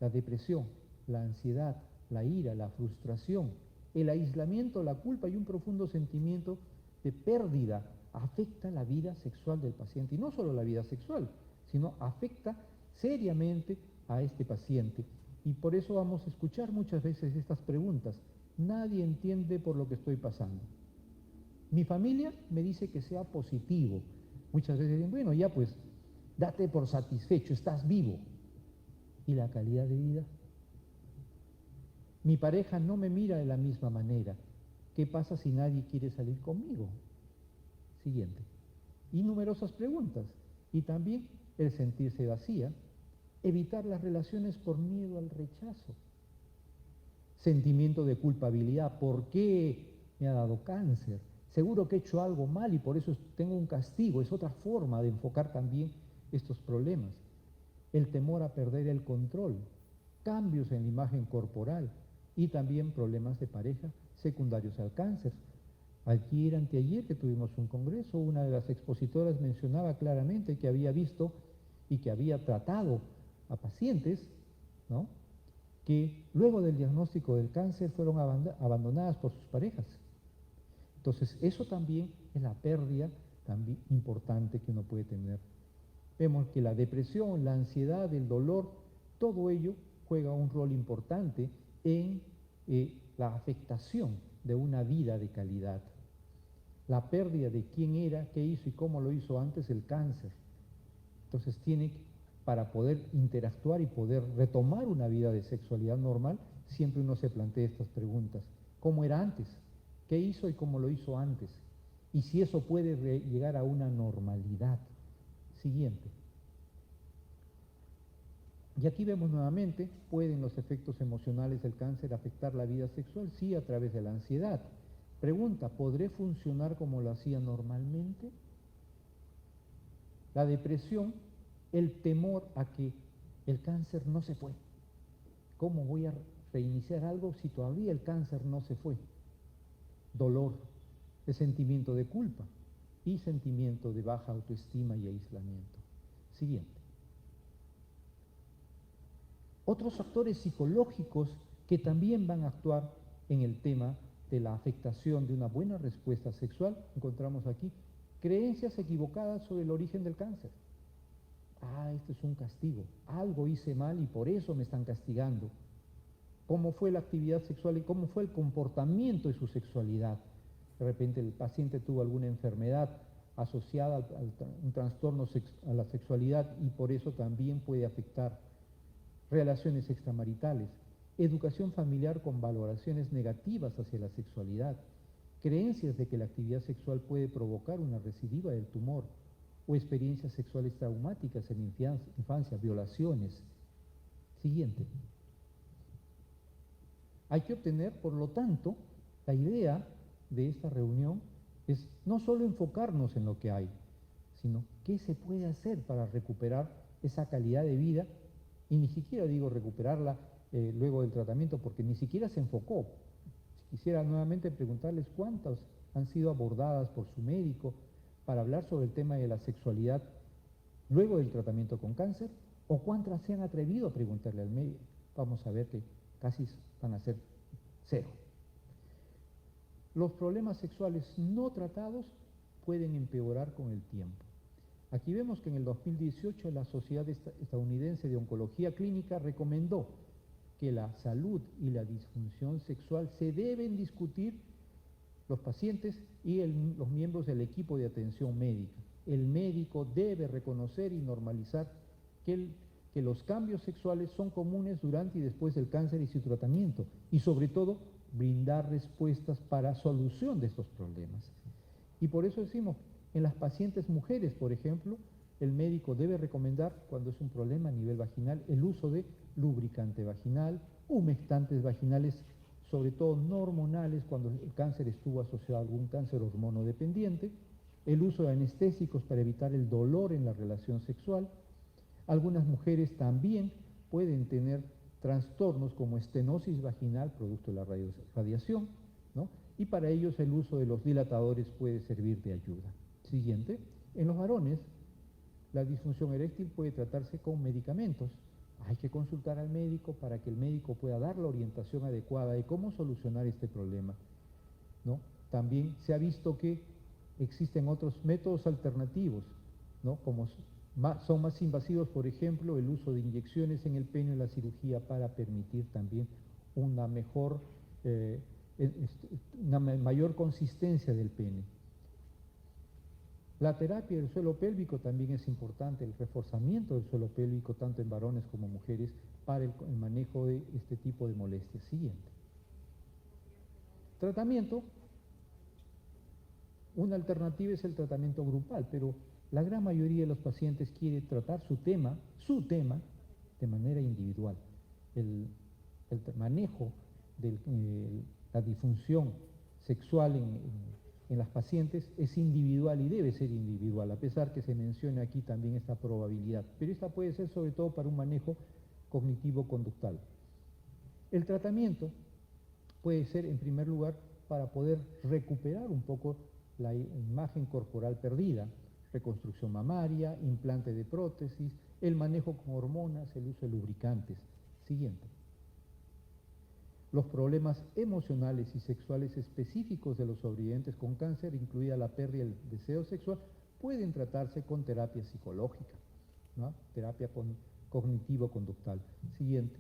La depresión, la ansiedad, la ira, la frustración, el aislamiento, la culpa y un profundo sentimiento de pérdida afecta la vida sexual del paciente. Y no solo la vida sexual, sino afecta seriamente a este paciente. Y por eso vamos a escuchar muchas veces estas preguntas. Nadie entiende por lo que estoy pasando. Mi familia me dice que sea positivo. Muchas veces dicen, bueno, ya pues, date por satisfecho, estás vivo. ¿Y la calidad de vida? Mi pareja no me mira de la misma manera. ¿Qué pasa si nadie quiere salir conmigo? Siguiente. Y numerosas preguntas. Y también el sentirse vacía, evitar las relaciones por miedo al rechazo, sentimiento de culpabilidad. ¿Por qué me ha dado cáncer? Seguro que he hecho algo mal y por eso tengo un castigo. Es otra forma de enfocar también estos problemas. El temor a perder el control, cambios en la imagen corporal y también problemas de pareja secundarios al cáncer. Ayer, anteayer que tuvimos un congreso, una de las expositoras mencionaba claramente que había visto y que había tratado a pacientes, ¿no?, que luego del diagnóstico del cáncer fueron abandonadas por sus parejas. Entonces, eso también es la pérdida también importante que uno puede tener. Vemos que la depresión, la ansiedad, el dolor, todo ello juega un rol importante en la afectación de una vida de calidad. La pérdida de quién era, qué hizo y cómo lo hizo antes el cáncer. Entonces para poder interactuar y poder retomar una vida de sexualidad normal, siempre uno se plantea estas preguntas. ¿Cómo era antes? ¿Qué hizo y cómo lo hizo antes? Y si eso puede llegar a una normalidad. Siguiente. Y aquí vemos nuevamente, ¿pueden los efectos emocionales del cáncer afectar la vida sexual? Sí, a través de la ansiedad. Pregunta, ¿podré funcionar como lo hacía normalmente? La depresión, el temor a que el cáncer no se fue. ¿Cómo voy a reiniciar algo si todavía el cáncer no se fue? Dolor, el sentimiento de culpa y sentimiento de baja autoestima y aislamiento. Siguiente. Otros factores psicológicos que también van a actuar en el tema de la afectación de una buena respuesta sexual, encontramos aquí creencias equivocadas sobre el origen del cáncer. Esto es un castigo, algo hice mal y por eso me están castigando. ¿Cómo fue la actividad sexual y cómo fue el comportamiento de su sexualidad? De repente el paciente tuvo alguna enfermedad asociada a un trastorno a la sexualidad y por eso también puede afectar relaciones extramaritales, educación familiar con valoraciones negativas hacia la sexualidad, creencias de que la actividad sexual puede provocar una recidiva del tumor o experiencias sexuales traumáticas en infancia, violaciones. Siguiente. Hay que obtener, por lo tanto, la idea de esta reunión es no solo enfocarnos en lo que hay, sino qué se puede hacer para recuperar esa calidad de vida, y ni siquiera digo recuperarla luego del tratamiento, porque ni siquiera se enfocó. Quisiera nuevamente preguntarles cuántas han sido abordadas por su médico para hablar sobre el tema de la sexualidad luego del tratamiento con cáncer, o cuántas se han atrevido a preguntarle al médico. Vamos a ver que casi van a ser 0. Los problemas sexuales no tratados pueden empeorar con el tiempo. Aquí vemos que en el 2018 la Sociedad Estadounidense de Oncología Clínica recomendó que la salud y la disfunción sexual se deben discutir los pacientes y los miembros del equipo de atención médica. El médico debe reconocer y normalizar que los cambios sexuales son comunes durante y después del cáncer y su tratamiento, y sobre todo brindar respuestas para solución de estos problemas. Y por eso decimos, en las pacientes mujeres, por ejemplo, el médico debe recomendar, cuando es un problema a nivel vaginal, el uso de lubricante vaginal, humectantes vaginales, sobre todo no hormonales, cuando el cáncer estuvo asociado a algún cáncer hormonodependiente, el uso de anestésicos para evitar el dolor en la relación sexual. Algunas mujeres también pueden tener trastornos como estenosis vaginal, producto de la radiación, ¿no? Y para ellos el uso de los dilatadores puede servir de ayuda. Siguiente, en los varones, la disfunción eréctil puede tratarse con medicamentos. Hay que consultar al médico para que el médico pueda dar la orientación adecuada de cómo solucionar este problema, ¿no? También se ha visto que existen otros métodos alternativos, ¿no? Como son más invasivos, por ejemplo, el uso de inyecciones en el pene y la cirugía para permitir también una mayor consistencia del pene. La terapia del suelo pélvico también es importante, el reforzamiento del suelo pélvico tanto en varones como mujeres para el manejo de este tipo de molestias. Siguiente. Tratamiento. Una alternativa es el tratamiento grupal, pero la gran mayoría de los pacientes quiere tratar su tema de manera individual. El manejo de la disfunción sexual en las pacientes es individual y debe ser individual, a pesar que se menciona aquí también esta probabilidad, pero esta puede ser sobre todo para un manejo cognitivo-conductual. El tratamiento puede ser, en primer lugar, para poder recuperar un poco la imagen corporal perdida, reconstrucción mamaria, implante de prótesis, el manejo con hormonas, el uso de lubricantes. Siguiente. Los problemas emocionales y sexuales específicos de los sobrevivientes con cáncer, incluida la pérdida del deseo sexual, pueden tratarse con terapia psicológica, ¿no? Terapia cognitivo-conductual. Siguiente.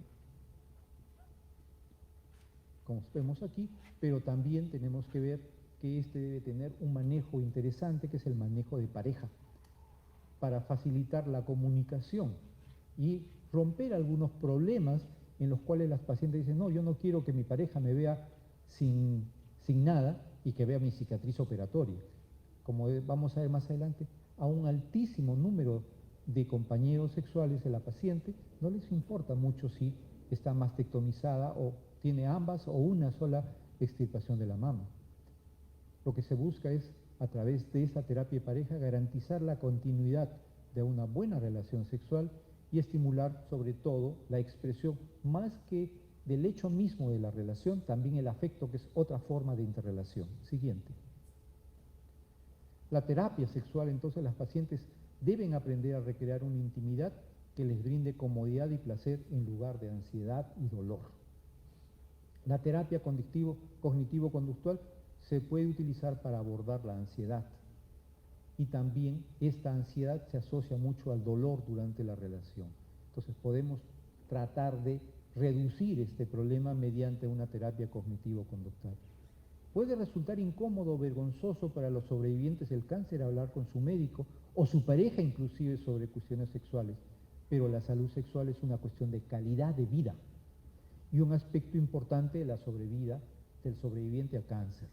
Como vemos aquí, pero también tenemos que ver que este debe tener un manejo interesante, que es el manejo de pareja, para facilitar la comunicación y romper algunos problemas en los cuales las pacientes dicen, no, yo no quiero que mi pareja me vea sin nada y que vea mi cicatriz operatoria. Como vamos a ver más adelante, a un altísimo número de compañeros sexuales de la paciente no les importa mucho si está mastectomizada o tiene ambas o una sola extirpación de la mama. Lo que se busca es, a través de esta terapia de pareja, garantizar la continuidad de una buena relación sexual y estimular sobre todo la expresión, más que del hecho mismo de la relación, también el afecto, que es otra forma de interrelación. Siguiente. La terapia sexual, entonces, las pacientes deben aprender a recrear una intimidad que les brinde comodidad y placer en lugar de ansiedad y dolor. La terapia cognitivo-conductual se puede utilizar para abordar la ansiedad, y también esta ansiedad se asocia mucho al dolor durante la relación. Entonces podemos tratar de reducir este problema mediante una terapia cognitivo-conductual. Puede resultar incómodo o vergonzoso para los sobrevivientes del cáncer hablar con su médico o su pareja inclusive sobre cuestiones sexuales, pero la salud sexual es una cuestión de calidad de vida y un aspecto importante de la sobrevida del sobreviviente a cáncer.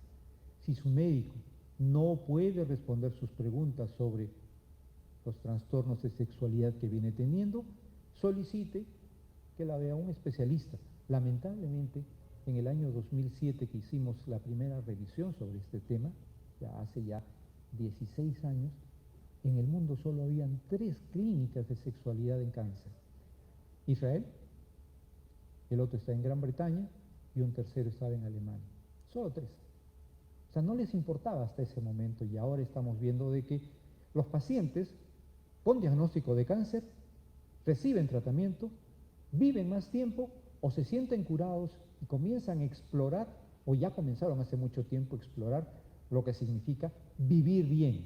Si su médico no puede responder sus preguntas sobre los trastornos de sexualidad que viene teniendo, solicite que la vea un especialista. Lamentablemente, en el año 2007 que hicimos la primera revisión sobre este tema, hace 16 años, en el mundo solo habían 3 clínicas de sexualidad en cáncer. Israel, el otro está en Gran Bretaña y un tercero estaba en Alemania. Solo 3. O sea, no les importaba hasta ese momento, y ahora estamos viendo de que los pacientes con diagnóstico de cáncer reciben tratamiento, viven más tiempo o se sienten curados y comienzan a explorar, o ya comenzaron hace mucho tiempo a explorar lo que significa vivir bien.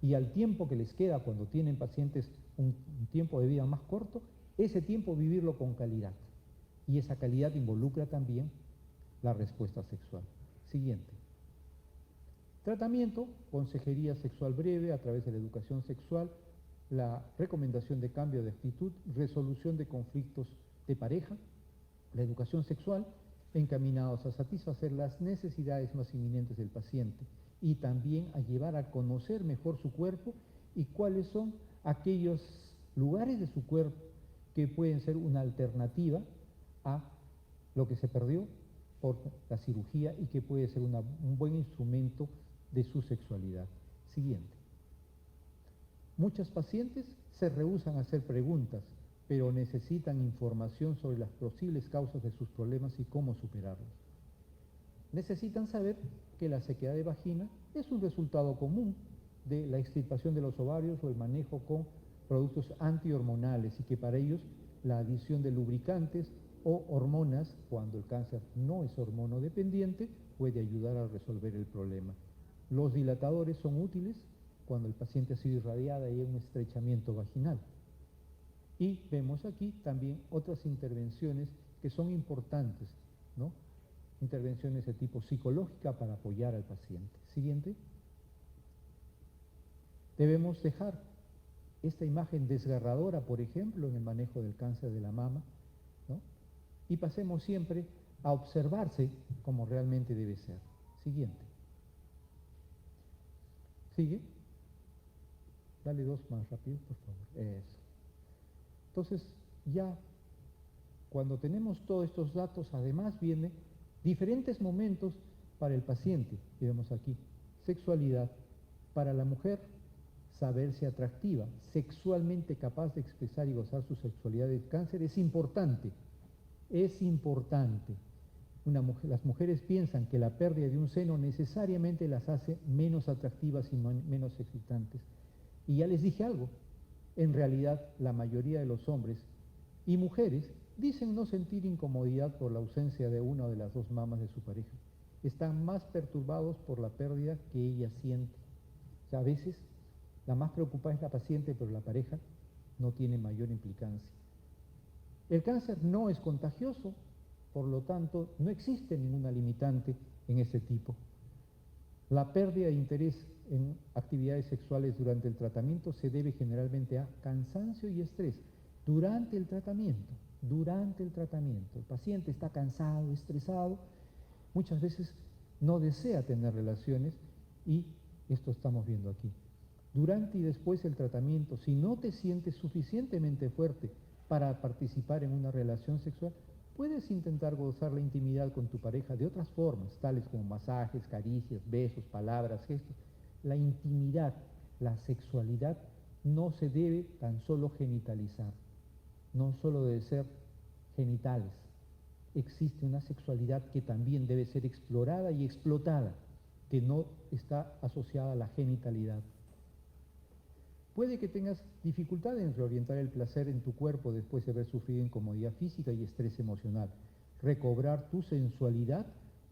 Y al tiempo que les queda cuando tienen pacientes un tiempo de vida más corto, ese tiempo vivirlo con calidad. Y esa calidad involucra también la respuesta sexual. Siguiente. Tratamiento, consejería sexual breve a través de la educación sexual, la recomendación de cambio de actitud, resolución de conflictos de pareja, la educación sexual, encaminados a satisfacer las necesidades más inminentes del paciente y también a llevar a conocer mejor su cuerpo y cuáles son aquellos lugares de su cuerpo que pueden ser una alternativa a lo que se perdió por la cirugía y que puede ser un buen instrumento de su sexualidad. Siguiente. Muchas pacientes se rehúsan a hacer preguntas, pero necesitan información sobre las posibles causas de sus problemas y cómo superarlos. Necesitan saber que la sequedad de vagina es un resultado común de la extirpación de los ovarios o el manejo con productos antihormonales y que para ellos la adición de lubricantes o hormonas, cuando el cáncer no es hormonodependiente, puede ayudar a resolver el problema. Los dilatadores son útiles cuando el paciente ha sido irradiado y hay un estrechamiento vaginal. Y vemos aquí también otras intervenciones que son importantes, ¿no? Intervenciones de tipo psicológica para apoyar al paciente. Siguiente. Debemos dejar esta imagen desgarradora, por ejemplo, en el manejo del cáncer de la mama, ¿no? Y pasemos siempre a observarse como realmente debe ser. Siguiente. ¿Sigue? Dale dos más rápido, por favor. Eso. Entonces, ya cuando tenemos todos estos datos, además vienen diferentes momentos para el paciente. Y vemos aquí, sexualidad. Para la mujer, saberse atractiva, sexualmente capaz de expresar y gozar su sexualidad del cáncer es importante. Es importante. Las mujeres piensan que la pérdida de un seno necesariamente las hace menos atractivas y menos excitantes. Y ya les dije algo, en realidad la mayoría de los hombres y mujeres dicen no sentir incomodidad por la ausencia de una o de las dos mamas de su pareja. Están más perturbados por la pérdida que ella siente. O sea, a veces la más preocupada es la paciente, pero la pareja no tiene mayor implicancia. El cáncer no es contagioso, por lo tanto, no existe ninguna limitante en este tipo. La pérdida de interés en actividades sexuales durante el tratamiento se debe generalmente a cansancio y estrés. Durante el tratamiento, el paciente está cansado, estresado, muchas veces no desea tener relaciones y esto estamos viendo aquí. Durante y después del tratamiento, si no te sientes suficientemente fuerte para participar en una relación sexual, puedes intentar gozar la intimidad con tu pareja de otras formas, tales como masajes, caricias, besos, palabras, gestos. La intimidad, la sexualidad no se debe tan solo genitalizar, no solo debe ser genitales. Existe una sexualidad que también debe ser explorada y explotada, que no está asociada a la genitalidad. Puede que tengas dificultad en reorientar el placer en tu cuerpo después de haber sufrido incomodidad física y estrés emocional. Recobrar tu sensualidad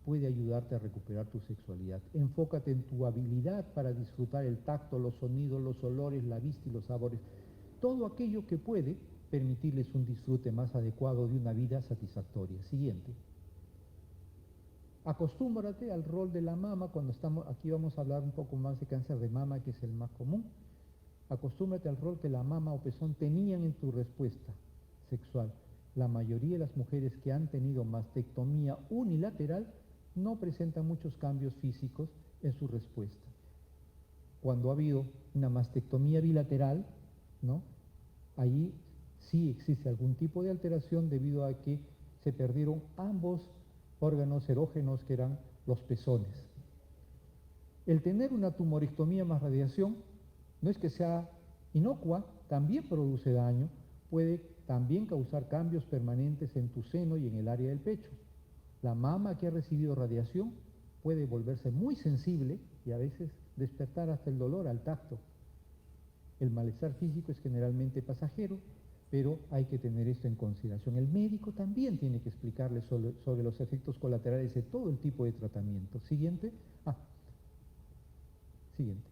puede ayudarte a recuperar tu sexualidad. Enfócate en tu habilidad para disfrutar el tacto, los sonidos, los olores, la vista y los sabores. Todo aquello que puede permitirles un disfrute más adecuado de una vida satisfactoria. Siguiente. Acostúmbrate al rol de la mama. Cuando estamos aquí vamos a hablar un poco más de cáncer de mama, que es el más común. Acostúmbrate al rol que la mama o pezón tenían en tu respuesta sexual. La mayoría de las mujeres que han tenido mastectomía unilateral no presentan muchos cambios físicos en su respuesta. Cuando ha habido una mastectomía bilateral, ¿no? Allí sí existe algún tipo de alteración debido a que se perdieron ambos órganos erógenos que eran los pezones. El tener una tumorectomía más radiación no es que sea inocua, también produce daño, puede también causar cambios permanentes en tu seno y en el área del pecho. La mama que ha recibido radiación puede volverse muy sensible y a veces despertar hasta el dolor al tacto. El malestar físico es generalmente pasajero, pero hay que tener esto en consideración. El médico también tiene que explicarle sobre los efectos colaterales de todo el tipo de tratamiento. Siguiente. Siguiente.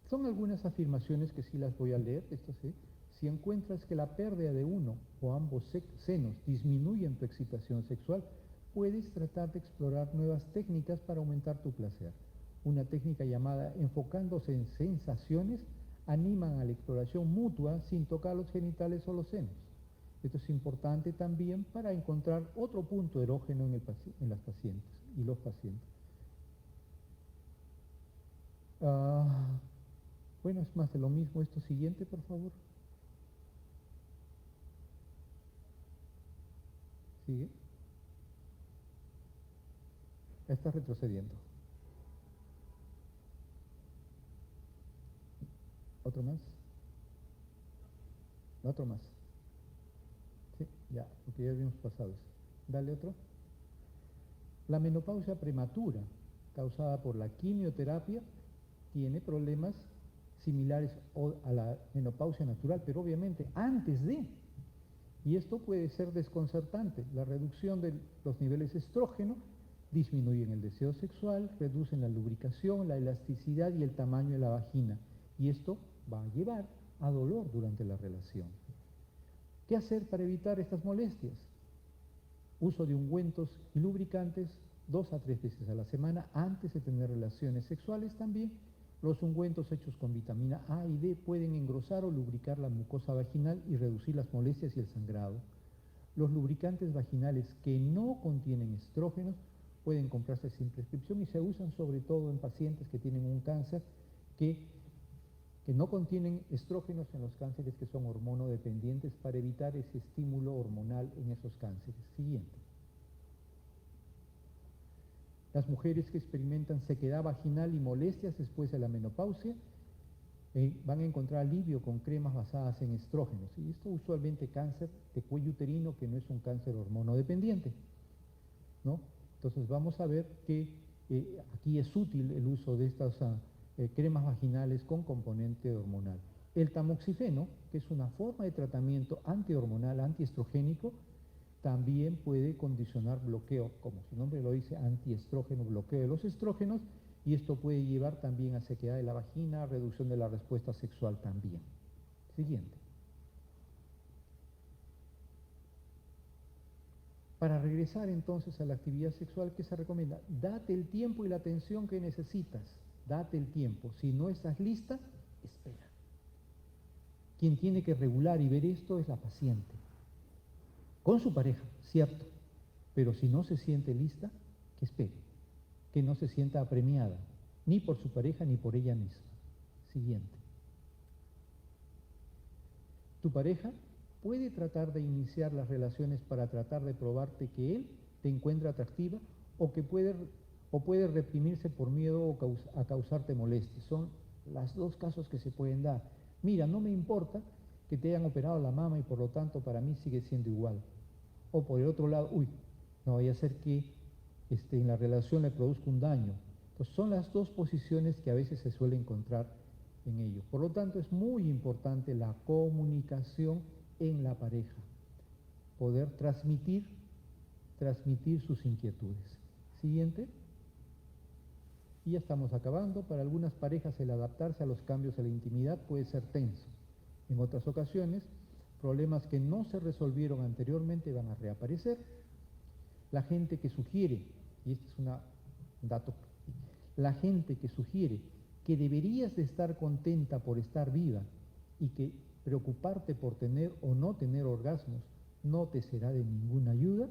Son algunas afirmaciones que sí las voy a leer, esto sí. Si encuentras que la pérdida de uno o ambos senos disminuyen tu excitación sexual, puedes tratar de explorar nuevas técnicas para aumentar tu placer. Una técnica llamada enfocándose en sensaciones animan a la exploración mutua sin tocar los genitales o los senos. Esto es importante también para encontrar otro punto erógeno en las pacientes y los pacientes. Bueno, es más de lo mismo. Esto siguiente, por favor. Sigue. Está retrocediendo. Otro más. Otro más. Sí, ya, porque ya habíamos pasado eso. Dale otro. La menopausia prematura, causada por la quimioterapia, tiene problemas similares a la menopausia natural, pero obviamente antes de. Y esto puede ser desconcertante. La reducción de los niveles de estrógeno disminuyen el deseo sexual, reducen la lubricación, la elasticidad y el tamaño de la vagina. Y esto va a llevar a dolor durante la relación. ¿Qué hacer para evitar estas molestias? Uso de ungüentos y lubricantes 2 a 3 veces a la semana antes de tener relaciones sexuales también. Los ungüentos hechos con vitamina A y D pueden engrosar o lubricar la mucosa vaginal y reducir las molestias y el sangrado. Los lubricantes vaginales que no contienen estrógenos pueden comprarse sin prescripción y se usan sobre todo en pacientes que tienen un cáncer que no contienen estrógenos en los cánceres que son hormonodependientes para evitar ese estímulo hormonal en esos cánceres. Siguiente. Las mujeres que experimentan sequedad vaginal y molestias después de la menopausia van a encontrar alivio con cremas basadas en estrógenos. Y esto usualmente cáncer de cuello uterino, que no es un cáncer hormonodependiente, ¿no? Entonces vamos a ver que aquí es útil el uso de estas cremas vaginales con componente hormonal. El tamoxifeno, que es una forma de tratamiento antihormonal, antiestrogénico, también puede condicionar bloqueo, como su nombre lo dice, antiestrógeno, bloqueo de los estrógenos, y esto puede llevar también a sequedad de la vagina, reducción de la respuesta sexual también. Siguiente. Para regresar entonces a la actividad sexual, ¿qué se recomienda? Date el tiempo y la atención que necesitas. Date el tiempo. Si no estás lista, espera. Quien tiene que regular y ver esto es la paciente. Con su pareja, cierto. Pero si no se siente lista, que espere. Que no se sienta apremiada, ni por su pareja ni por ella misma. Siguiente. Tu pareja puede tratar de iniciar las relaciones para tratar de probarte que él te encuentra atractiva o puede reprimirse por miedo a causarte molestias. Son los dos casos que se pueden dar. Mira, no me importa que te hayan operado la mama y por lo tanto para mí sigue siendo igual. O por el otro lado, uy, no vaya a ser que en la relación le produzca un daño. Entonces son las dos posiciones que a veces se suele encontrar en ello. Por lo tanto, es muy importante la comunicación en la pareja, poder transmitir sus inquietudes. Siguiente. Y ya estamos acabando. Para algunas parejas el adaptarse a los cambios de la intimidad puede ser tenso. En otras ocasiones, problemas que no se resolvieron anteriormente van a reaparecer. La gente que sugiere, y este es un dato, la gente que sugiere que deberías de estar contenta por estar viva y que preocuparte por tener o no tener orgasmos no te será de ninguna ayuda,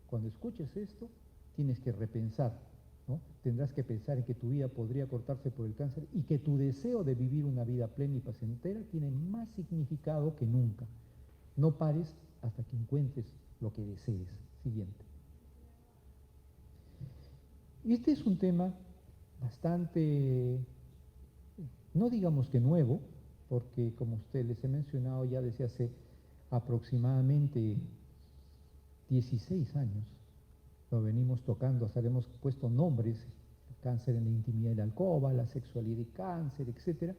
cuando escuches esto tienes que repensar, ¿no? Tendrás que pensar en que tu vida podría cortarse por el cáncer y que tu deseo de vivir una vida plena y placentera tiene más significado que nunca. No pares hasta que encuentres lo que desees. Siguiente. Este es un tema bastante, no digamos que nuevo, porque como usted les he mencionado ya desde hace aproximadamente 16 años, lo venimos tocando, hasta le hemos puesto nombres, el cáncer en la intimidad de la alcoba, la sexualidad y cáncer, etc.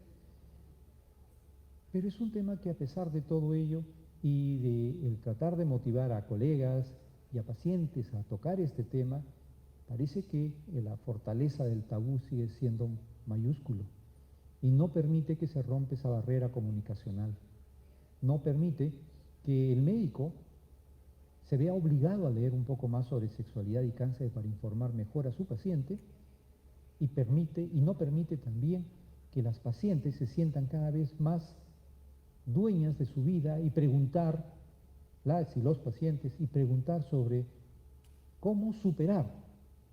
Pero es un tema que a pesar de todo ello y de el tratar de motivar a colegas y a pacientes a tocar este tema, parece que la fortaleza del tabú sigue siendo mayúsculo y no permite que se rompa esa barrera comunicacional. No permite que el médico se vea obligado a leer un poco más sobre sexualidad y cáncer para informar mejor a su paciente y no permite también que las pacientes se sientan cada vez más dueñas de su vida y preguntar, las y los pacientes, y preguntar sobre cómo superar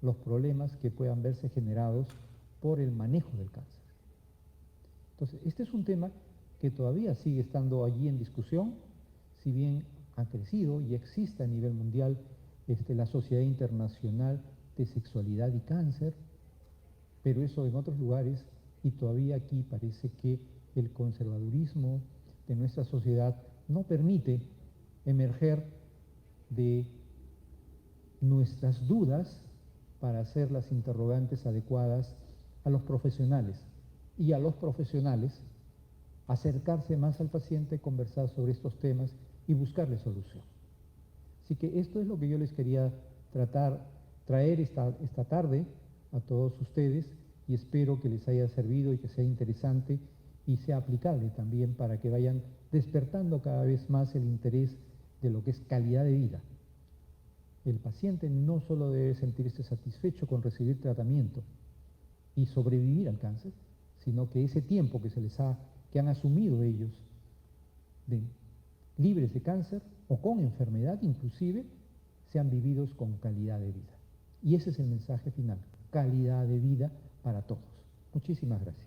los problemas que puedan verse generados por el manejo del cáncer. Entonces, este es un tema que todavía sigue estando allí en discusión, si bien ha crecido y existe a nivel mundial la Sociedad Internacional de Sexualidad y Cáncer, pero eso en otros lugares, y todavía aquí parece que el conservadurismo de nuestra sociedad no permite emerger de nuestras dudas para hacer las interrogantes adecuadas a los profesionales, y a los profesionales acercarse más al paciente, conversar sobre estos temas y buscarle solución. Así que esto es lo que yo les quería traer esta tarde a todos ustedes, y espero que les haya servido y que sea interesante y sea aplicable también para que vayan despertando cada vez más el interés de lo que es calidad de vida. El paciente no solo debe sentirse satisfecho con recibir tratamiento y sobrevivir al cáncer, sino que ese tiempo que han asumido ellos libres de cáncer o con enfermedad inclusive, sean vividos con calidad de vida. Y ese es el mensaje final, calidad de vida para todos. Muchísimas gracias.